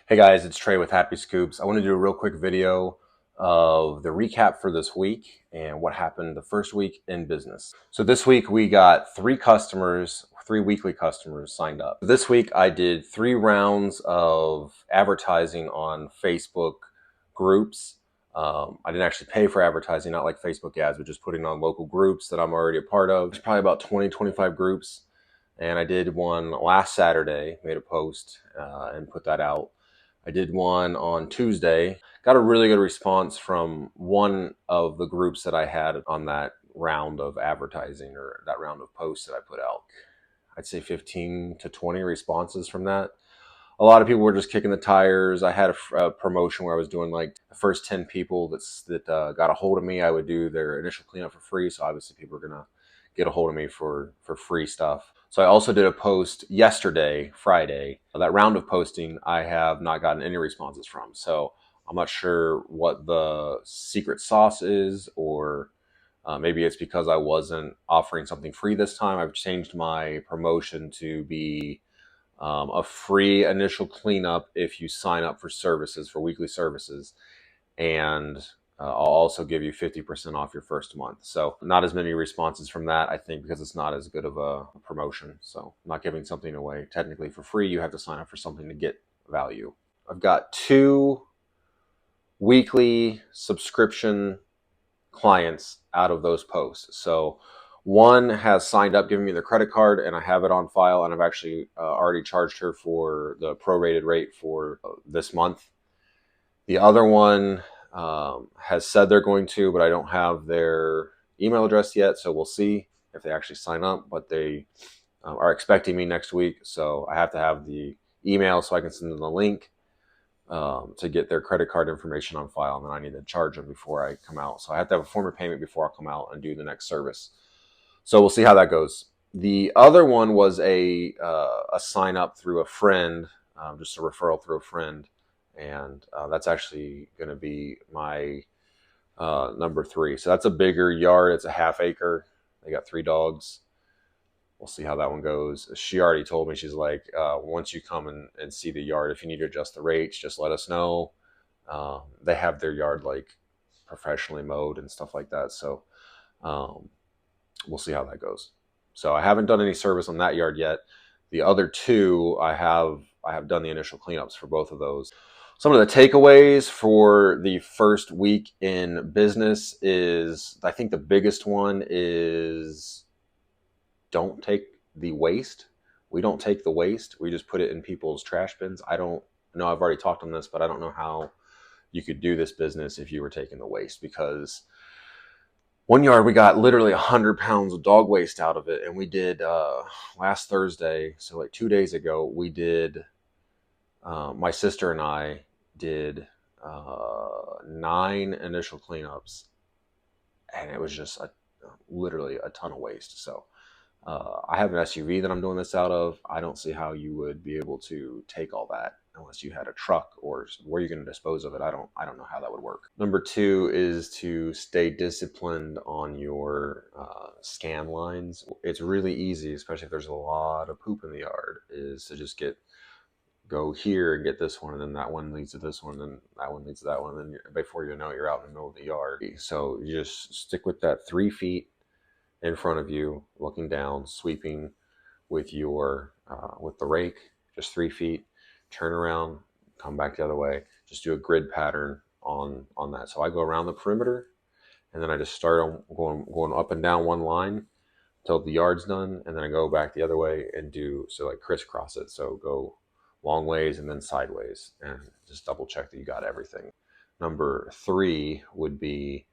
Hey guys, it's Trey with Happy Scoops. I want to do a real quick video of the recap for this week and what happened the first week in business. So this week we got three weekly customers signed up. This week I did 3 rounds of advertising on Facebook groups. I didn't actually pay for advertising, not like Facebook ads, but just putting on local groups that I'm already a part of. There's probably about 20, 25 groups. And I did one last Saturday, made a post and put that out. I did one on Tuesday. Got a really good response from one of the groups that I had on that round of advertising or that round of posts that I put out. I'd say 15 to 20 responses from that. A lot of people were just kicking the tires. I had a promotion where I was doing like the first 10 people that got a hold of me, I would do their initial cleanup for free. So obviously people are going to get a hold of me for free stuff. So I also did a post yesterday, Friday. That round of posting, I have not gotten any responses from. So I'm not sure what the secret sauce is, or maybe it's because I wasn't offering something free this time. I've changed my promotion to be a free initial cleanup if you sign up for services, for weekly services. And I'll also give you 50% off your first month. So not as many responses from that, I think, because it's not as good of a promotion. So I'm not giving something away technically for free. You have to sign up for something to get value. I've got 2 weekly subscription clients out of those posts. So one has signed up, giving me their credit card, and I have it on file, and I've actually already charged her for the prorated rate for this month. The other one has said they're going to, but I don't have their email address yet, so we'll see if they actually sign up. But they are expecting me next week, so I have to have the email so I can send them the link to get their credit card information on file, and then I need to charge them before I come out. So I have to have a form of payment before I come out and do the next service. So we'll see how that goes. The other one was a sign up through a friend, just a referral through a friend, and that's actually going to be my number 3. So that's a bigger yard. It's a half acre. They got 3 dogs. We'll see how that one goes. She already told me, she's like, once you come and see the yard, if you need to adjust the rates, just let us know. They have their yard like professionally mowed and stuff like that. So we'll see how that goes. So I haven't done any service on that yard yet. The other 2, I have done the initial cleanups for both of those. Some of the takeaways for the first week in business is, I think the biggest one is, don't take the waste. We don't take the waste. We just put it in people's trash bins. I don't know. I've already talked on this, but I don't know how you could do this business if you were taking the waste, because one yard we got literally 100 pounds of dog waste out of it. And we did last Thursday, so like 2 days ago, we did, my sister and I did 9 initial cleanups, and it was just literally a ton of waste. So I have an SUV that I'm doing this out of. I don't see how you would be able to take all that unless you had a truck, or where you're going to dispose of it. I don't know how that would work. Number 2 is to stay disciplined on your scan lines. It's really easy, especially if there's a lot of poop in the yard, is to just go here and get this one, and then that one leads to this one, and then that one leads to that one, and then before you know it, you're out in the middle of the yard. So you just stick with that 3 feet in front of you, looking down, sweeping with your with the rake, just 3 feet. Turn around, come back the other way. Just do a grid pattern on that. So I go around the perimeter, and then I just start on going up and down one line until the yard's done, and then I go back the other way and do, so like crisscross it. So go long ways and then sideways, and just double check that you got everything. Number 3 would be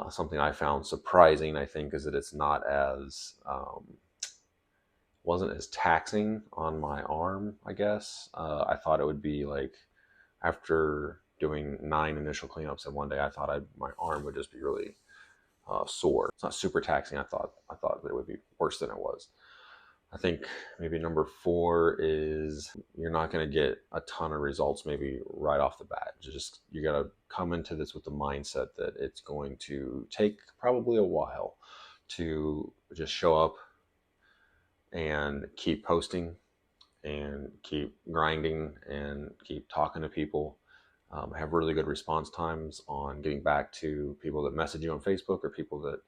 something I found surprising, I think, is that it's not as wasn't as taxing on my arm, I guess. I thought it would be like, after doing 9 initial cleanups in one day, I thought my arm would just be really sore. It's not super taxing. I thought that it would be worse than it was. I think maybe number 4 is, you're not going to get a ton of results maybe right off the bat. You got to come into this with the mindset that it's going to take probably a while to just show up and keep posting and keep grinding and keep talking to people. Have really good response times on getting back to people that message you on Facebook or people that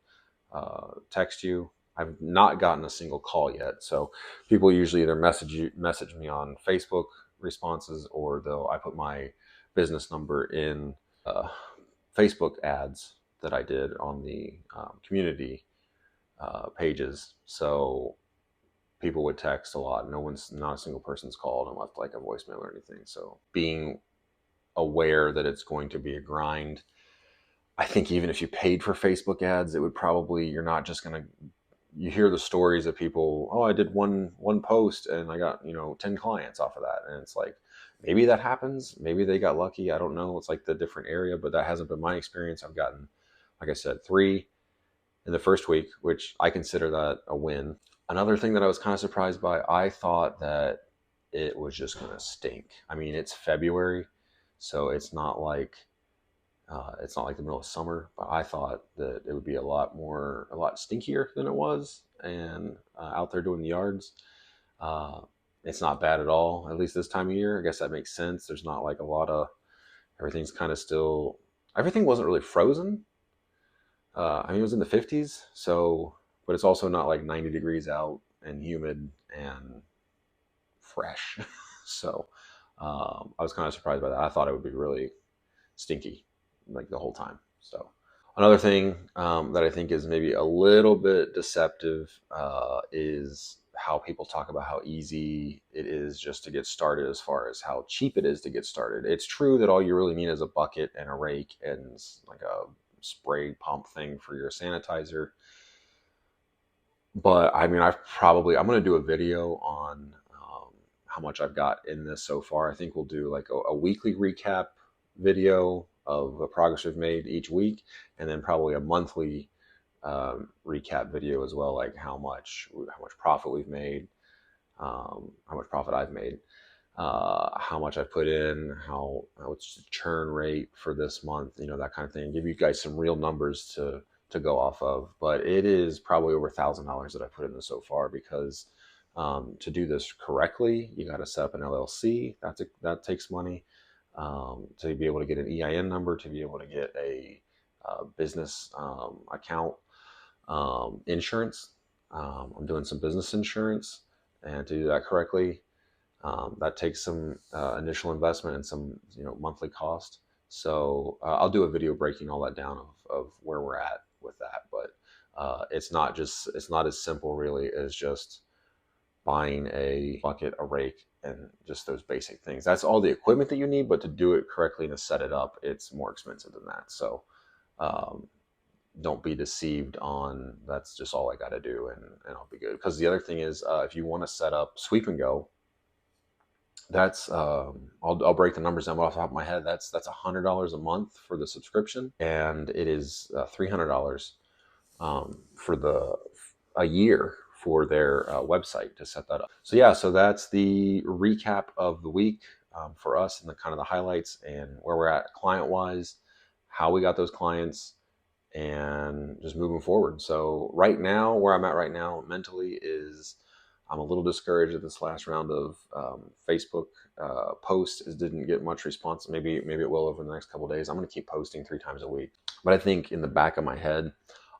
text you. I've not gotten a single call yet, so people usually either message me on Facebook responses, or I put my business number in Facebook ads that I did on the community pages. So people would text a lot. Not a single person's called and left like a voicemail or anything. So being aware that it's going to be a grind. I think even if you paid for Facebook ads, it would probably, you're not just going to, you hear the stories of people, oh, I did one post and I got, 10 clients off of that. And it's like, maybe that happens. Maybe they got lucky. I don't know. It's like the different area, but that hasn't been my experience. I've gotten, like I said, 3 in the first week, which I consider that a win. Another thing that I was kind of surprised by, I thought that it was just going to stink. I mean, it's February, so it's not like the middle of summer, but I thought that it would be a lot stinkier than it was, and out there doing the yards. It's not bad at all, at least this time of year. I guess that makes sense. There's not like a lot of, everything's kind of still, everything wasn't really frozen. I mean, it was in the 50s, so, but it's also not like 90 degrees out and humid and fresh. So I was kind of surprised by that. I thought it would be really stinky like the whole time. So another thing that I think is maybe a little bit deceptive is how people talk about how easy it is just to get started, as far as how cheap it is to get started. It's true that all you really need is a bucket and a rake and like a spray pump thing for your sanitizer. But I mean, I'm going to do a video on how much I've got in this so far. I think we'll do like a weekly recap video of the progress we've made each week, and then probably a monthly recap video as well, like how much profit we've made, how much profit I've made, how much I put in, what's the churn rate for this month, that kind of thing. Give you guys some real numbers to go off of. But it is probably over $1,000 that I put in this so far, because to do this correctly, you got to set up an LLC. That takes money. To be able to get an EIN number, to be able to get a business account, insurance. I'm doing some business insurance, and to do that correctly, that takes some initial investment and some monthly cost. So I'll do a video breaking all that down of where we're at with that. But it's not as simple really as just buying a bucket, a rake, and just those basic things. That's all the equipment that you need, but to do it correctly and to set it up, it's more expensive than that. So don't be deceived on that's just all I got to do and I'll be good. Because the other thing is, if you want to set up Sweep and Go, that's I'll break the numbers down off the top of my head. That's $100 a month for the subscription, and it is $300 for a year for their website to set that up. So yeah, so that's the recap of the week for us, and the kind of the highlights and where we're at client wise, how we got those clients, and just moving forward. So right now, where I'm at right now mentally is, I'm a little discouraged that this last round of Facebook posts didn't get much response. Maybe it will over the next couple of days. I'm going to keep posting 3 times a week. But I think in the back of my head,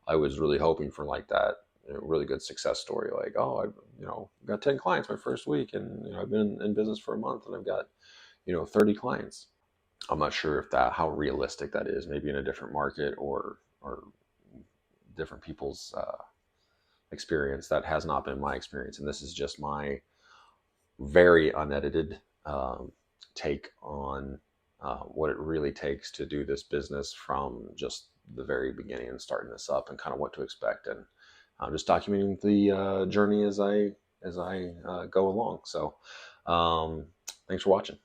I was really hoping for like that really good success story. Like, oh, I got 10 clients my first week, and I've been in business for a month, and I've got 30 clients. I'm not sure if how realistic that is. Maybe in a different market or different people's experience. That has not been my experience, and this is just my very unedited take on what it really takes to do this business from just the very beginning and starting this up, and kind of what to expect, and I'm just documenting the journey as I go along. So thanks for watching.